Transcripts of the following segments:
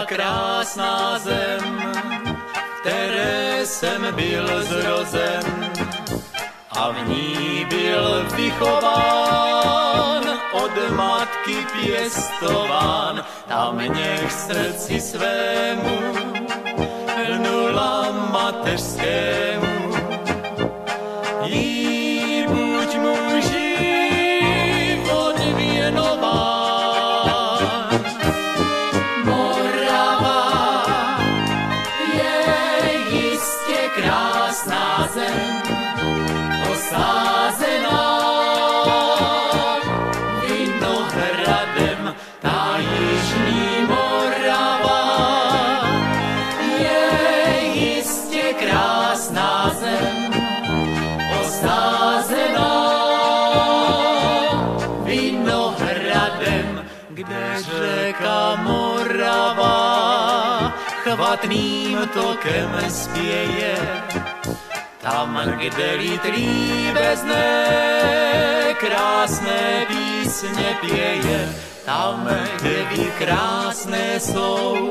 byla krásná zem, které jsem byl zrozen a v ní byl vychován, od matky pěstován. Ta mě k srdci svému lnula mateřskému. Jí buď můj život věnován. Morava je jistě krásná zem, osázená vinohradem. Ta jižní Morava je jistě krásná zem, osázená vinohradem, kde řeka Morava chvatným tokem spěje. Tam, kde lid líbezné krásné písně pěje, tam, kde ví krásné jsou,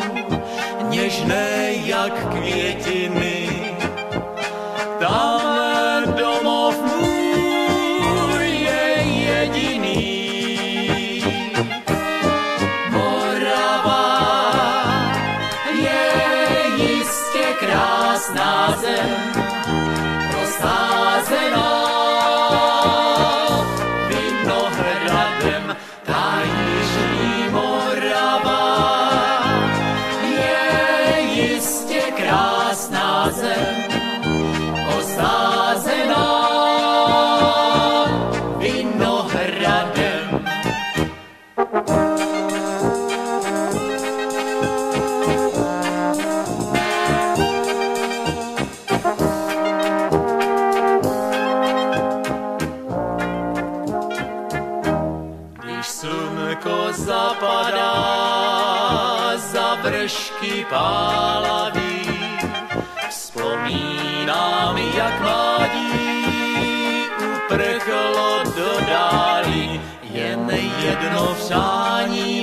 něžné jak květiny, tam domov můj je jediný. Morava je jistě krásná zem, osázená vinohradem. Ta jižní Morava je jistě krásná zem, osázená vinohradem. Zapadá za vršky pálavý, vzpomínám, jak mládí uprchlo do dálí. Jen jedno přání